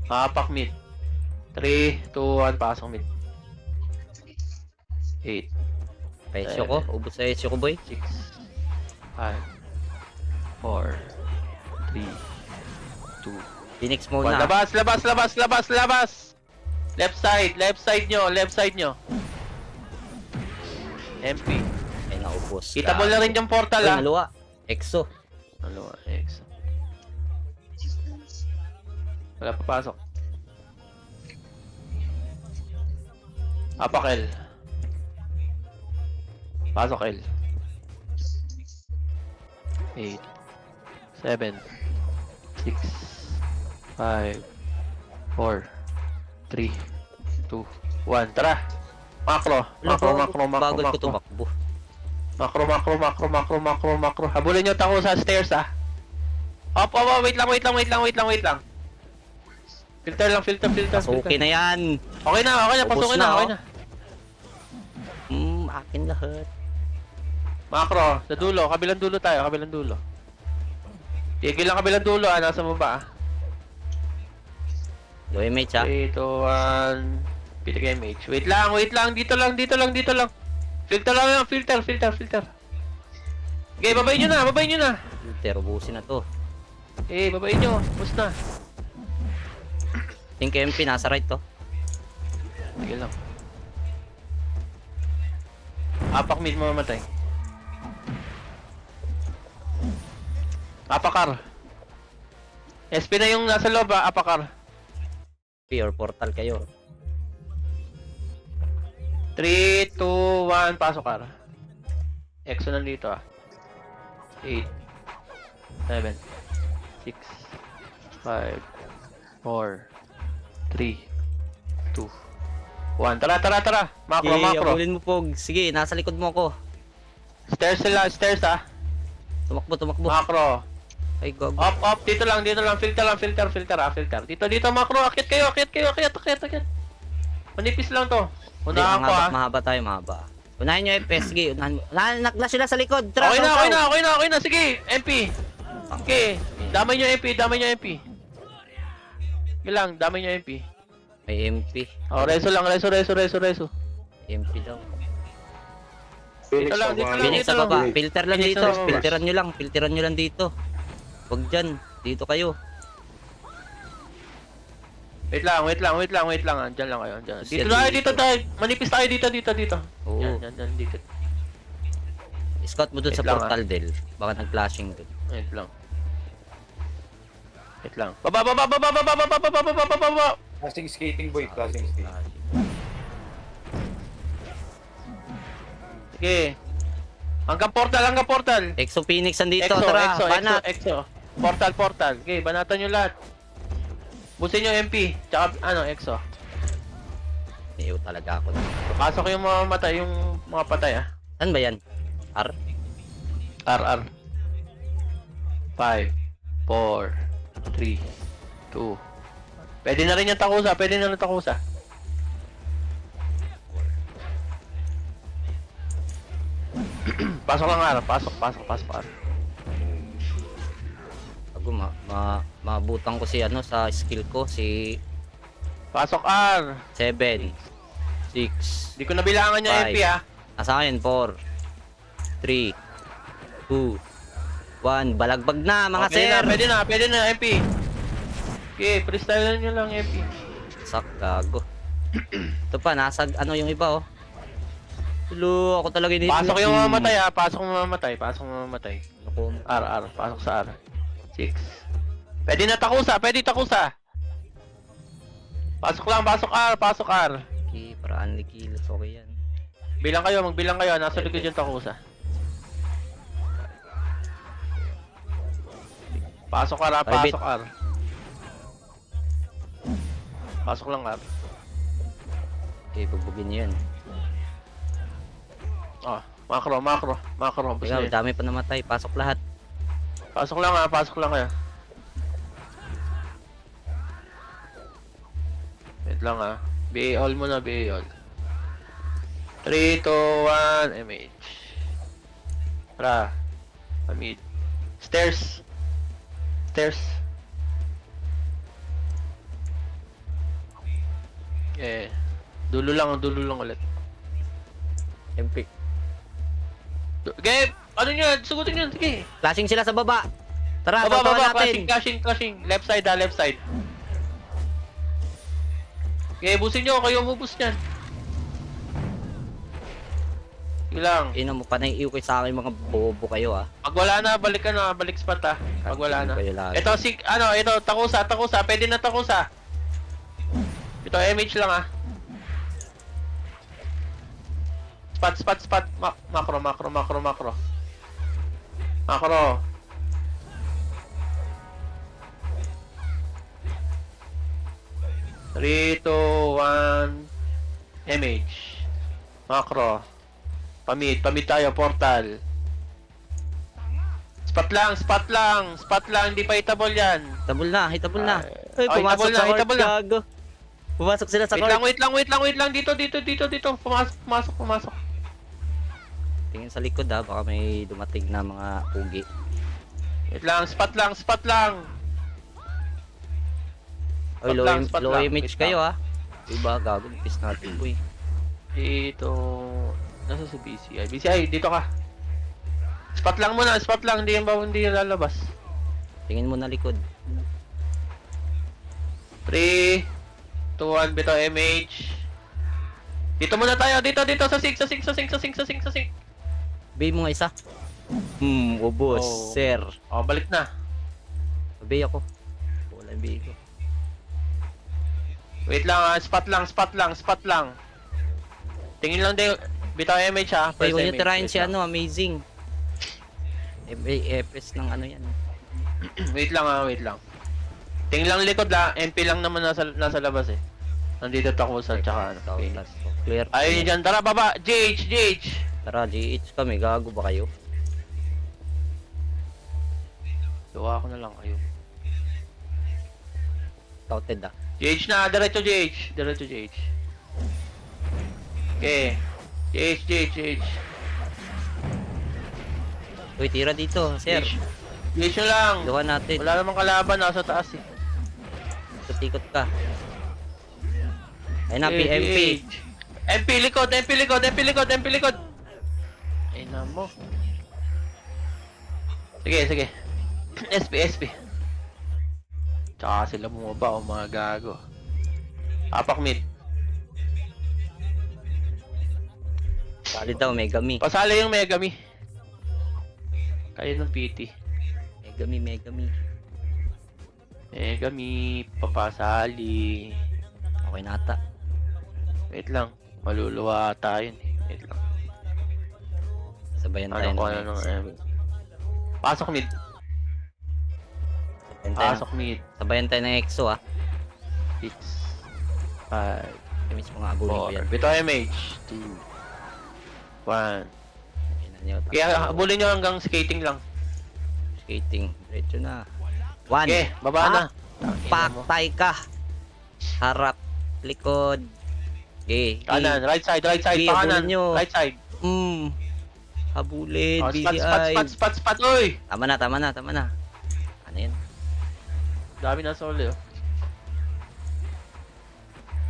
Apak mid. 3, 2, 1, pasok mid. 8, Pesyo ko, ubos sa esyo ko, boy. 6, 5, 4, 3, 2, Phoenix mode na. Labas! Left side nyo. MP. Ay, naubos. Kita mo na rin yung portal Uy, ah. naluwa. Exo. Ano, X. Wala papasok. Apak L. Pasok L. 8, 7, 6, 5, 4, 3, 2, 1. Tara! Macro. Bagal ko tumakbo. Macro. Habulin nyo tako sa stairs ah. Wait lang. Filter lang. Okay na yan. Okay na. Ubos Pasukin na, na. Okay oh. na. Akin lahat. Macro. Sa dulo. Kabilang dulo tayo. Tigil lang kabilang dulo ah. Nasa baba ah. Low image ha. 3, 2, 1. Pitik MH. Wait lang. Dito lang. Filter. Okay, babayin nyo na. Filter, ubusin na to. Babayin nyo. Bus na. Think MP, nasa right to. Sige lang. Apak mid mamatay. Apakar. SP na yung nasa loob ah. Apakar. Pure portal kayo. 3, 2, 1. Pasok kar. Exo nandito ah. 8, 7, 6, 5, 4, 3, 2, 1. Tara. Macro. Abulin mo pog. Sige, nasa likod mo ako. Stairs ah. Tumakbo. Macro. Ay, gog. Up. Dito lang. Filter ah. Dito, macro. Akyat kayo. Manipis lang to. Unahan ko ah. Mahaba tayo. Unahin nyo FPS. Sige, unahin mo. Nakla sila sa likod. Tara, Okay saw. na. Sige, MP. Okay. Damay nyo MP. Ilang, damay nyo MP. May MP. Reso lang. MP daw. Phoenix Dito lang, sa dito bahay. lang. Phoenix sa baba. Filter lang Phoenix dito. sa baba. Filteran nyo lang dito. Huwag dyan. Dito kayo. Wait lang. Diyan lang kayo. Dito tayo. Manipis tayo dito. Oo. Yan, dito. Scout mo dun Wait sa lang, portal, Del. Baka nag-flashing dun. Wait lang. Baba. Classing skating, boy. Classing skating. Okay. Hanggang portal. Exo Phoenix andito, Exo, tara, exo, banat. exo. Portal. Okay, banatan nyo lahat. Busin nyo MP, tsaka exo. Iyo talaga ako. Pasok yung mga matay, yung mga patay ah. Saan ba yan? R? RR. 5, 4, 3, 2. Pwede na rin yung takusa, Pasok lang R, pasok R. Ako, mabutan ko si ano sa skill ko, si Pasok R. 7, 6, Di ko nabilangan yung Five. MP ah. nasa akin, 4, 3, 2, 1, balagbag na mga Okay sir! pwede na MP. Okay, freestyle nyo lang MP. Sak, gago. Ito pa, nasa ano yung iba oh. Tulo, ako talaga ini. Pasok yung mamamatay ah, pasok mamamatay. Naku, R, pasok sa R. 6. Pwede takusa. Pasok R. okay, para unli kilos, okay yan. Magbilang kayo, nasa likod yung takusa. Pasok R. Pasok lang R. Okay, bugbugin nyo yan. Oh, macro. Bus Ikaw, na yun. dami pa namatay, pasok lahat. Pasok lang kayo. Wait lang ah. BA all muna, BA all. 3, 2, 1, MH. Tara. Mid. Stairs. Dulo lang ulit. MP. Okay, ano nyo? Sugutin nyo, sige. Flashing sila sa baba. Tara, Baba, totoo natin. clashing. Left side. Okay, busin nyo, kayo umubos nyan. Sige lang. Ina mo pa naiiw kayo sa akin mga bobo kayo ah. Pag wala na, balik spot ah. Pag wala na. Kayo lagi. Ito, takusa. Pwede na takusa. Ito, MH lang ah. Spot. Macro. 3, 2, 1, MH. Macro. Pamid tayo, portal. Spot lang, hindi pa hitable yan. Hitabol na. Ay, Oh, pumasok hitabol sa na, court, hitabol na. gago. Pumasok sila sa Wait lang, dito. Pumasok. Tingin sa likod ah, baka may dumating na mga pugi. Wait lang, spot lang. Oy, Spot low lang. image Wait kayo ah. Diba, gago, nipis natin boy. Dito, nasa si BCI, dito ka. Spot lang muna, hindi yung lalabas. Tingin mo na likod. 3, 2, 1, bito MH. Dito muna tayo, dito sa sink. Bay mo nga isa. Ubos, Oh. sir. Oh, balik na. Bay ako. Wala yung bay ko. Wait lang, spot lang. Tingin lang din, bitaw MH ha. Hey, huwag nyo MH, tirahin wait si lang. ano, amazing. FS ng ano yan. Wait lang. Tingin lang likod lang, MP lang naman nasa labas eh. Nandito takusa tsaka ano. Tautas. Clear. Ayun dyan, tara baba, GH. Tara, GH kami. Gago ba kayo? Gawa ko na lang kayo. Touted ah. GH na, diretso GH. Okay. GH. Uy, tira dito, sir. GH na lang. Gawa natin. Wala namang kalaban, nasa taas eh. Ikot ka. Ayun na, PMP. MP likod. Ayun na mo. Sige. SP. Tsaka sila bumaba o mga gago. Apak mid. Sali daw, Megami. Pasali yung Megami. Kayo ng PT. Megami. Megami, papasali. Okay na ata. Wait lang. Maluluwa ata yun eh. Wait lang. Sabayan tayo Ano ko ng ano X. Pasok mid. Pasok mid. Sabayan tayo ng EXO ah. 6 5 Kaya mismo nga abulin ko 4. yan. Bito MH. 2 1. Ina niyo, Kaya habulin nyo hanggang skating lang. skating. Diretso na. 1. Okay, baba na. Paktay ka. Harap. Likod. Okay. Kanan, right side, Sige, pakanan. habulin nyo. Right side. Habulin. Oh, Busy spot, oy! Tama na. Ano yan? Dami na solo.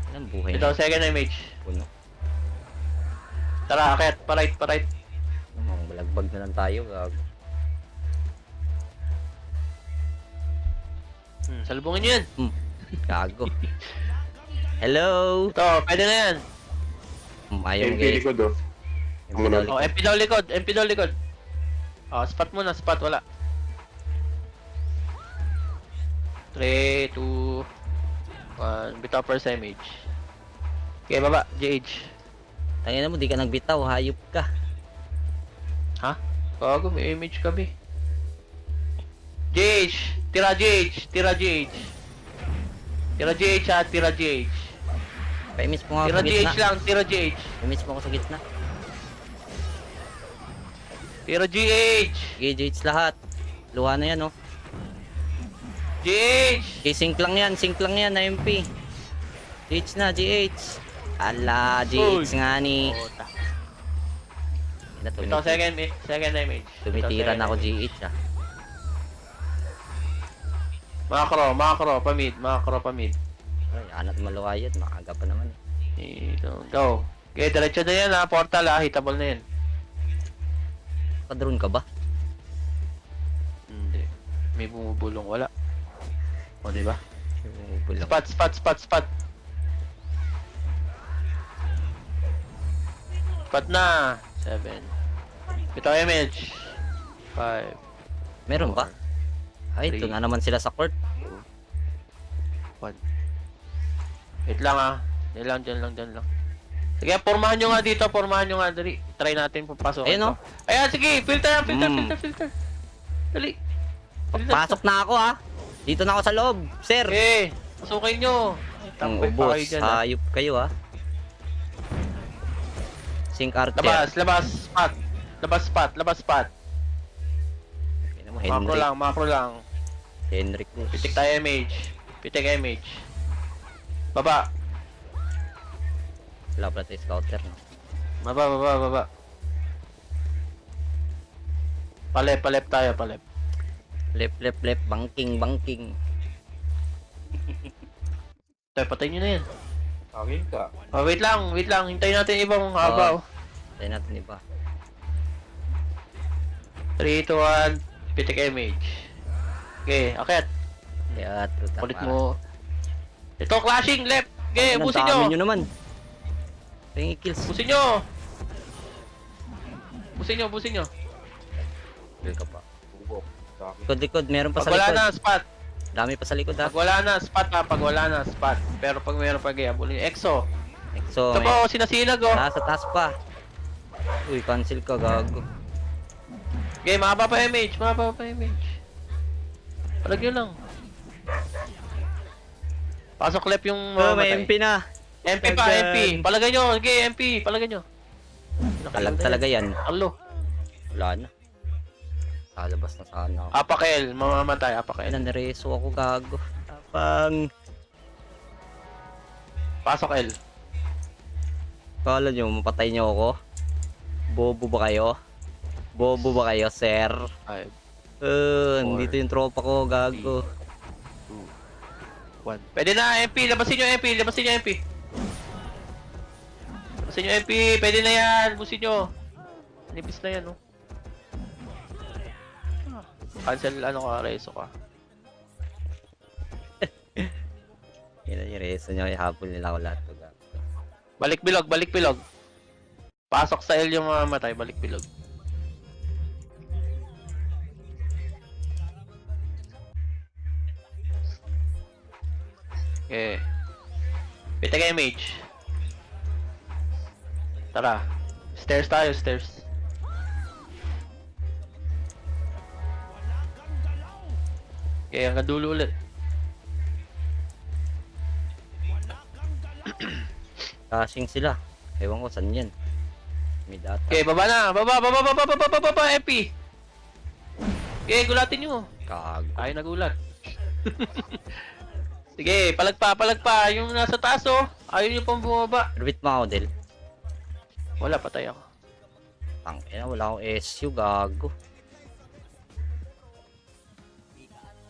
Ilang buhay Ito, na. second image. Puno. Tara, akit, pa right. Balagbag na lang tayo. Gago. Salubungin nyo yan. Gago. Hello. Ito, pwede na yan. Ayaw mo MP guys. likod oh. Oh, MP daw likod. Oh, spot muna, spot, wala. 3, 2, 1, bitaw first image. Okay, baba, GH. Tangina mo, di ka nagbitaw. Hayop ka. Bago, may image kami. GH! Tira GH! Tira GH ha, tira GH. Paimis mo nga Tira ako sa gitna. GH lang, tira GH. Paimis mo ako sa gitna. Tira GH! GH lahat. Luha na yan, oh. GH! Okay, sync lang yan, na MP. GH na, GH. Ala, GH nga ni. Ina, Ito, second image. tumitira na ako GH, ah. Macro, pamid. Ay, anat maluwa yan. Maaga pa naman, eh. Ito, go. Okay, diretso na yan ha, portal ha, hitable na yan. Pa-drone ka ba? Hindi. May bumubulong, wala. O, diba? Bulang. Spot. Spot na. 7. Ito image. 5. Meron ba? Ay, ito 3. na naman sila sa court. 1. Wait lang ha. Diyan lang. Sige, pormahan nyo nga dito, dali. Try natin papasok. Ayun, oh. Ayan, sige, filter. Dali. Pasok na ako, ah. Dito na ako sa loob, sir. Okay, pasukin nyo. Ang Tambay pa ubos, kayo dyan, ha. hayop kayo, ah. Sync archer. Labas spot. Tingnan mo, Macro lang. Henrik Cruz. Pitik tayo image. Baba. Wala pala tayo scouter, no? Baba. Palep tayo. Left, banking. Tayo, patayin nyo na yan. Akin ka. Oh, wait lang. Hintayin natin ibang haba. Tayo natin iba. 3, 2, 1. Pitik image. Okay, akit. Kaya, tuta. Ulit mo. Ito, clashing, left. Okay, busin nyo. nyo naman. Pengi kills. Busin nyo. Kill ka pa. Bubok. Sa akin. Likod, meron pa Pag sa wala likod. na, spot. Dami pa sa likod, ah. Pag wala na, spot. Pero pag mayroon pa gaya, bulin. Exo. Exo, Ito po, sinasinag, oh. nasa taas pa. Uy, cancel ka, gago. Okay, mahaba pa image. Palagyan lang. Pasok left yung May MP na. MP pa, MP. Palagay nyo. Okay, MP. Palagay nyo. Talag talaga yan. Alo. Wala na. Lalabas na sana ako. Apakel. Mamamatay. Ay, Apakel. nanireso ako, gago. Tapang. Pasok L. Kala nyo, mapatay nyo ako? Bobo ba kayo, sir? 5, Nandito yung tropa ko, gago. 1. Pwede na, MP. Labasin nyo, MP. Pwede na yan. Busin nyo. Nipis na yan, oh. Cancel, reso ka. Yan ang yung reso nyo, ihabol nila ako lahat. Gago. Balik bilog. Pasok sa L yung mamamatay. Balik bilog. Okay. Pitik image. Tara. Stairs tayo. Okay, hanggang dulo ulit. Caching sila. Ewan ko saan yan. May data. Okay, baba na. Baba, MP. Okay, gulatin nyo. Kago. Ayaw nagulat. Sige, palag pa. Yung nasa taas oh. Ayaw nyo pang bumaba. Rubit mo ako, Del. Wala, patay ako. Tangina, wala akong SU, gago.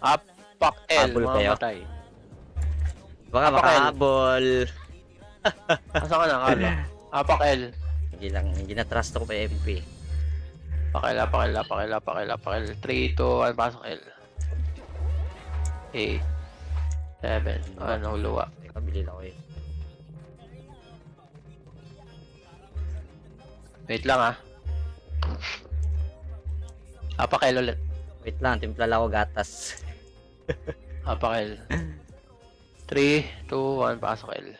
Apak L, Habol kayo? mamatay. Baka Apak L. makahabol. Asa ka na, Carlo? Apak L. Hindi na trust ako pa MP. Pakil. 3, 2, 1, pasok L. 8, 7, ano, luwa. Teka, bili lang ako eh. Wait lang ah. Apak L ulit. Wait lang, timpla lang ako gatas. Apak L. 3, 2, 1, pasok L.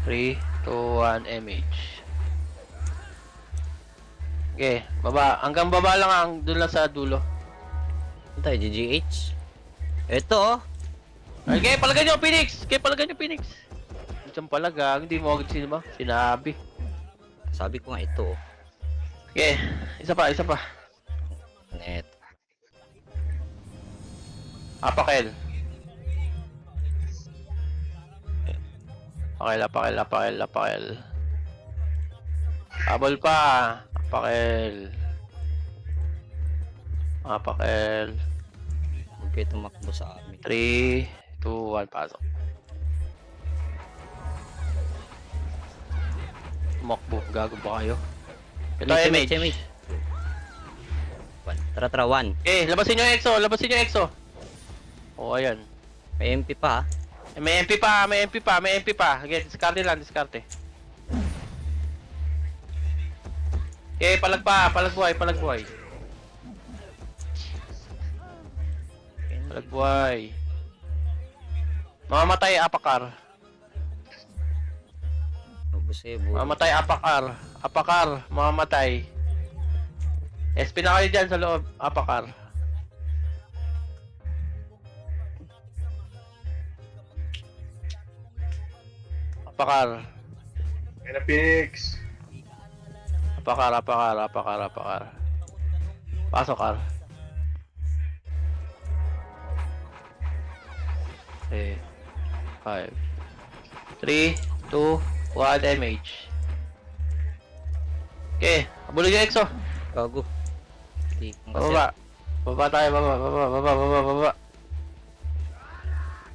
Three, 2, 1, MH. Okay, baba. Hanggang baba lang ang doon lang sa dulo. Ano tayo, GGH? Ito oh. Okay, palagan nyo, Phoenix! Okay, palagan nyo, Phoenix! Diyan palaga, hindi mo agad sino ba? Sinabi. Sabi ko nga ito oh. Okay, isa pa. Net. Apakel. Apakel. Habol pa. Apakel. Huwag kayo tumakbo sa amin. 3, 2, 1, pasok. Tumakbo, gago ba kayo? Ito MH. Tara, 1. Okay, labasin nyo yung EXO. Oh, ayan. May MP pa ha. May MP pa. Okay, diskarte. Okay, palagbuhay. Mamamatay apakar. Ubus eh, bulo. Mamamatay apakar, mamamatay. SP na kayo dyan sa loob, apakar. Apakar. Kaya na Phoenix. Apakar. Pasok, Kar. Okay. 5. 3, 2, 1, damage. Okay, habulin yung EXO. Gago. Hindi ko kasi. Baba tayo, baba.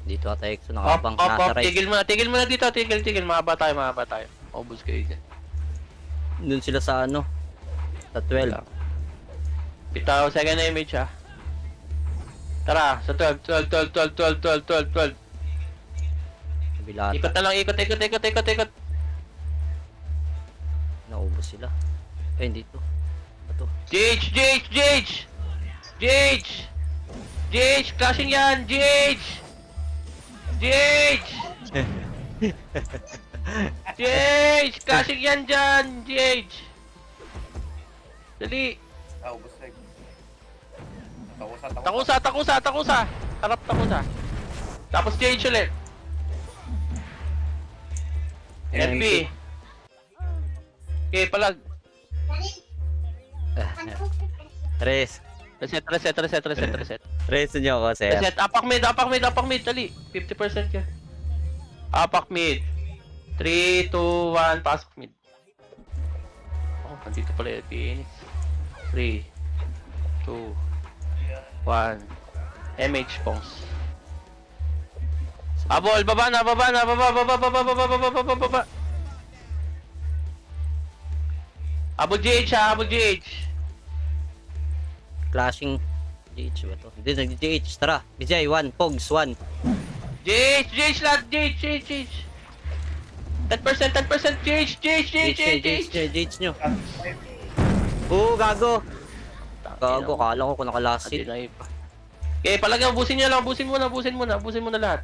Dito ata EXO Up, nakabang nasa right. tigil muna dito, tigil. Mahaba tayo. Obus kayo dyan. Doon sila sa ano? Sa 12. Bitaw, second image ha. Tara, sa 12. Kabila Ikot ata. na lang, ikot. Naubos sila. Eh, dito. Ito. Gage! Clashing yan! Gage! Clashing yan dyan! Gage! Dali! Ubus na. Takusa! Harap takusa. Tapos Gage ulit. MP. Okay, palag. Tres. Reset. Tres nyo ako, sir. Reset. Apak mid. Dali. 50% ka. Apak mid. 3, 2, 1. Pasok mid. Oh, nandito pala yung Phoenix. 3, 2, 1. MH Pongs. Abol, baba na. Abol GH. Clashing. GH ba to? Hindi, nag-GH. Tara. BJ, 1. Pogs, 1. GH lahat. GH. 10% GH nyo. Oo, gago. Gago, kala ko kung nakalasin. Okay, palagi, ubusin nyo lang. Ubusin mo na lahat.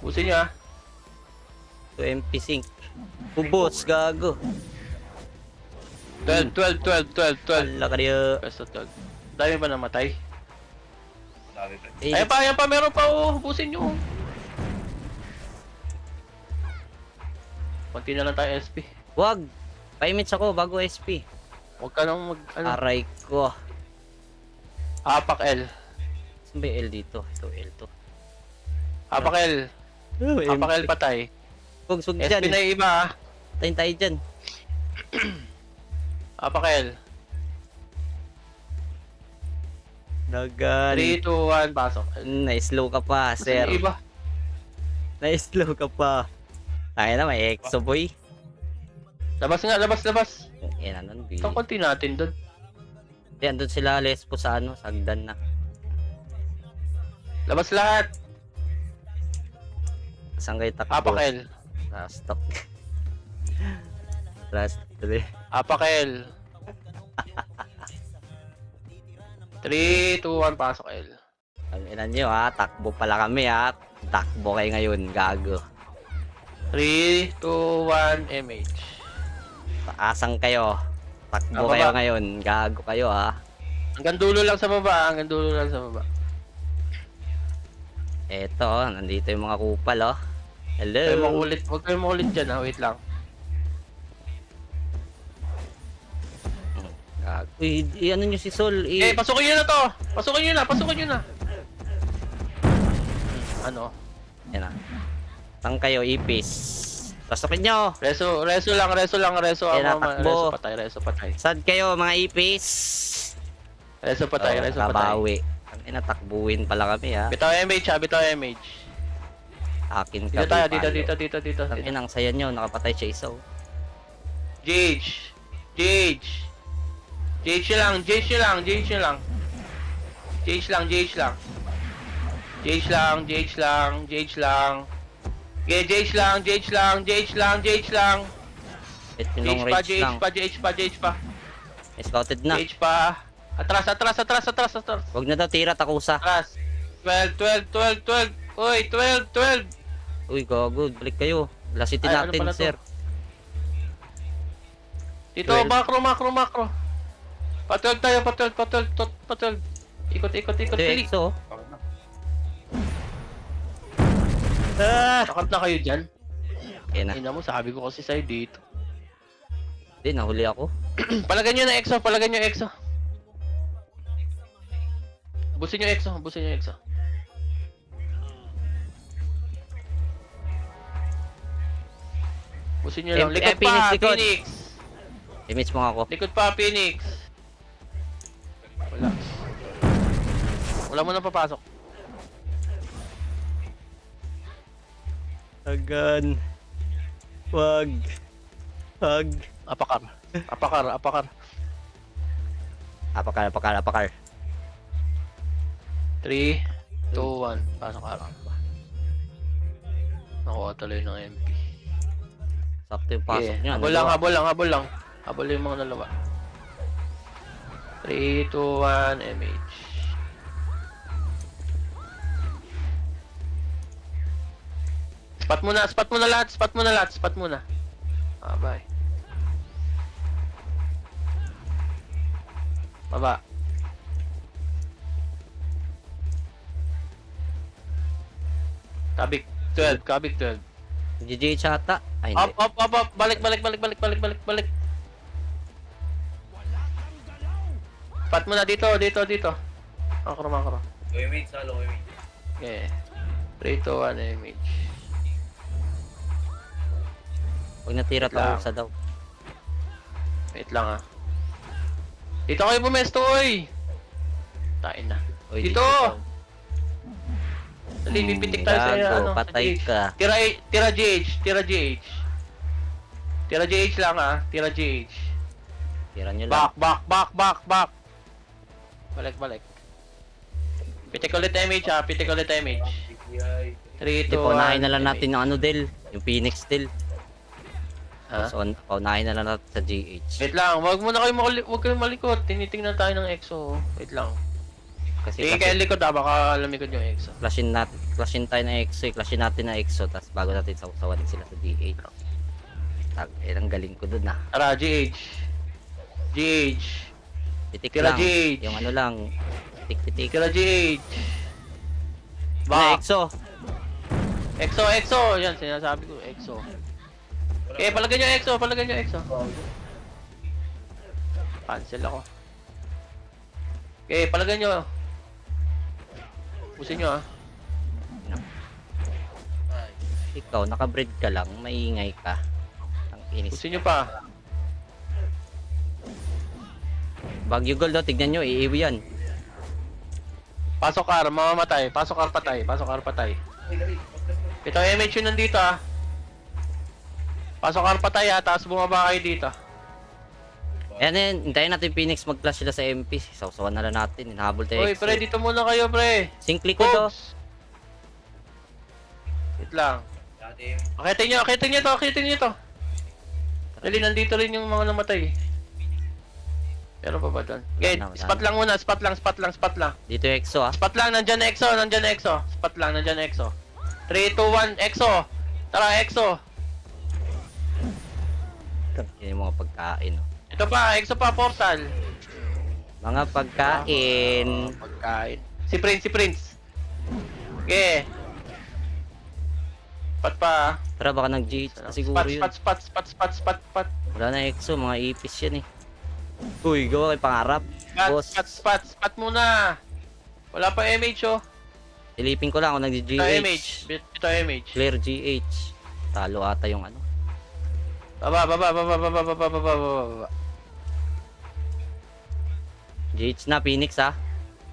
Ubusin nyo ha. To MP sync. Ubos, gago. 12, 12, 12, 12, 12. Wala ka niyo. Pwesto 12. Dami ba namatay? Dami pa. Eh, Ayan pa, meron pa, oh. Hubusin nyo. Konti na lang tayo SP. wag. 5 minutes ako bago SP. Huwag ka nang Aray ko. Apak L. Saan ba yung L dito? Ito, L to. Apak L. Apak L patay. Huwag SP dyan. na yung iba, ah. Tayin tayo dyan. Apak L. Nagan. 3, 2, 1, pasok. Na-slow ka pa, Sir. sir. Yung iba. Na-slow ka pa. Tayo na, may exo boy. Labas nga, labas. Yan, ano, B. Itong konti natin doon. Yan, doon sila lespo sa ano, sagdan na. Labas lahat. Saan kayo takbo? Apak L. Stop. Last 3. Apak L. 3, 2, 1, pasok L. Ang ina nyo ha, takbo pala kami ha. Takbo kayo ngayon, gago. 3, 2, 1, MH. Taasan kayo. Takbo Baba. kayo ngayon, gago kayo ha. Hanggang dulo lang sa baba, hanggang dulo lang sa baba. Eto, nandito yung mga kupal oh. Hello. Huwag kayong makulit dyan, ha. Wait lang. Gago. Uy, ano nyo si Sol? Eh, pasukin nyo na to! Pasukin nyo na! Ano? Yan na. Tang kayo, ipis. Pasukin nyo. Reso lang. Eh, natakbo. Reso patay. Saan kayo mga ipis? Reso patay. Kabawi. Ang ina, takbuhin pala kami ha. Bitaw MH, ha. Bitaw MH. Akin ka. Dito tayo, Palo. dito. Ang ina, ang saya nyo, nakapatay siya isa oh. Gage lang. Et yung long range lang. Gage pa. Scouted na. Gage pa. Atras. Huwag na daw tira, takusa. Atras. 12. Uy, 12. Uy, gago, balik kayo. Velocity Ay, ano natin, pala to? sir. Dito, 12. macro. Pa-12 tayo, pa-12. Ikot, Ito yung pili. EXO. Bakit na? Takot na kayo dyan. Yan na. Ina mo, sabi ko kasi sa'yo dito. Hindi, nahuli ako. Palagan nyo na EXO. Busin nyo EXO. Busin nyo lang. Likod Phoenix, pa, likod. Phoenix. Image mo nga ako. Likod pa, Phoenix. Wala mo na papasok. Agan. Wag. Apakar. Apakar. 3, 2, 1. Pasok ka lang. Nakuha tuloy ng MP. Sakto yung pasok niya. Habol lang. Habol yung mga dalawa. 3, 2, 1, MH. Spot mo na lahat. Ah, bye. Baba. Kabik 12. GG chata. Ay, hindi. Up. Balik. Spot mo na dito. Makro. Low image. Okay. 3, 2, 1, image. Huwag natira Wait lang. takusa daw. Wait lang, ah. Dito kayo bumesto, oy! Tain na. Uy, Dito! Dali, pipitik tayo sa gago, ano. sa patay GH. ka. Tira GH. Tira GH lang, ah. Tira GH. Tira nyo lang. Back. Balik. Pitik ulit image, ah. 3, 2, Hindi, paunahin na lang natin yung ano Del. Yung Phoenix Del. Ha? So, paunahin na lang natin sa GH. Wait lang, wag kayong malikot. Tinitingnan tayo ng EXO. Wait lang. Kasi Tingin kayo likod, baka lumikod yung EXO. clashin tayo ng EXO, clashin natin ng EXO, tapos bago natin sausawan sila sa GH. Ang galing ko dun ah. Tara, GH. GH. Titik Tira lang. GH. Yung ano lang. Titik-titik. Tira GH. Na, Ba? EXO. EXO. Yan, sinasabi ko, EXO. Okay, palagyan nyo EXO. Cancel ako. Okay, palagyan nyo. Pusin nyo ah. Ikaw, nakabreed ka lang. Maingay ka. Ang inis. Pusin nyo pa. Baguio Gold, oh, tignan nyo. Iiwi yan. Pasok car, mamamatay. Pasok car patay. Ito MH yun nandito ah. Pasok car patay ah, tapos bumaba kayo dito. Ayan yan. Hintayin natin Phoenix mag-flash sila sa MP. Sausawan na lang natin. Hinahabol tayo. Uy, pre, dito muna kayo, pre. Singkli ko to. Pogs. Wait lang. Dati, Akitin nyo to. Dali, nandito rin yung mga namatay. Pero pa ba doon? Okay, Wala na. spot lang muna, spot lang. Dito yung EXO ah. Spot lang, nandyan na EXO. Spot lang, nandyan na EXO. 3, 2, 1, EXO. Tara, EXO. Yan yung mga pagkain. Oh. Ito pa, EXO pa, portal. Mga pagkain. Pagkain. Si Prince. Okay. Spot pa. Tara, baka nag-GH na siguro yun. Spot. Wala na EXO. Mga ipis yan eh. Uy, gawa kay pangarap. Boss. Spot muna. Wala pa MH oh. Silipin ko lang kung Ito nag-GH. MH. Clear GH. Talo ata yung ano. Baba. GH na, Phoenix ha.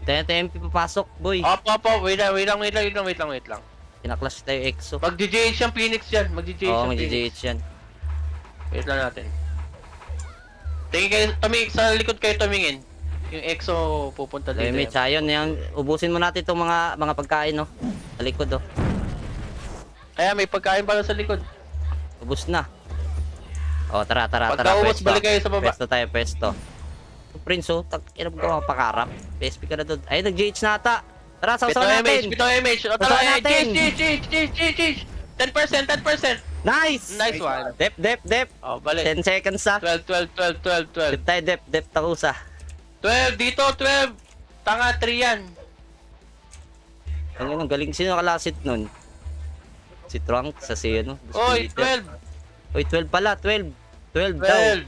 TNT papasok, boy. Opo. Wait lang. Pinaklash tayo EXO. Mag-GH yung Phoenix yan. Oo, mag-GH yan. Wait lang natin. Tingin kayo, sa likod kayo tumingin. Yung EXO pupunta dito. Lemit, sayon. Yan. Ubusin mo natin itong mga pagkain, no? Sa likod, oh. Kaya may pagkain pala sa likod. Ubus na. Oh, tara. Pagka-ubos, balik kayo sa baba. Pwesto. Prince, oh. Inam ka mga pakarap. PSP ka na doon. Ay, nag-GH na ata. Tara, sausawan natin. Pito MH. O Sausawan tara, natin. GH. 10%. Nice! Nice one. Dep. Oh, balik. 10 seconds, ha. 12. Dep tayo, dep. Takusa. 12, dito, 12. Tanga, 3 yan. Ang galing. Sino nakalasit nun? Si Trunk sa si ano? Oy, 12. Oy, 12 pala. 12 daw.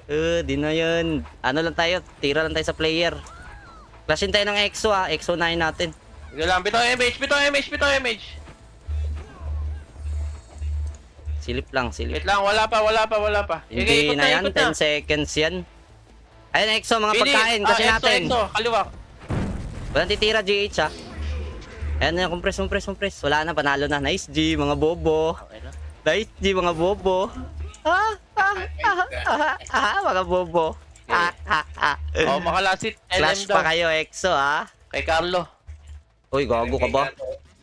12. Di na yun. Ano lang tayo? Tira lang tayo sa player. Clashin tayo ng EXO ah. EXO 9 natin. Ito lang, pito MH. Silip lang. Wait lang, wala pa. Hindi Ikot na yan. ikot 10 seconds yan. Ayun, EXO. Mga pagkain. Kasi EXO, natin. kaliwa. Walang titira GH ah. Ayan na, compress. Wala na, panalo na. Nice G, mga bobo. Okay na. Nice G, mga bobo. Mga bobo. Oh, makalasit. Clash LM pa daw. kayo, EXO ah. Kay Carlo. Uy, gago ka ba?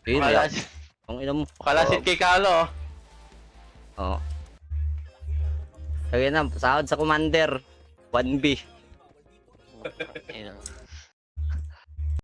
Yun yan. Makalasit. Ang ina mo. Makalasit kay Carlo. Oo. Sabi na, sahod sa commander. 1B. Ayun.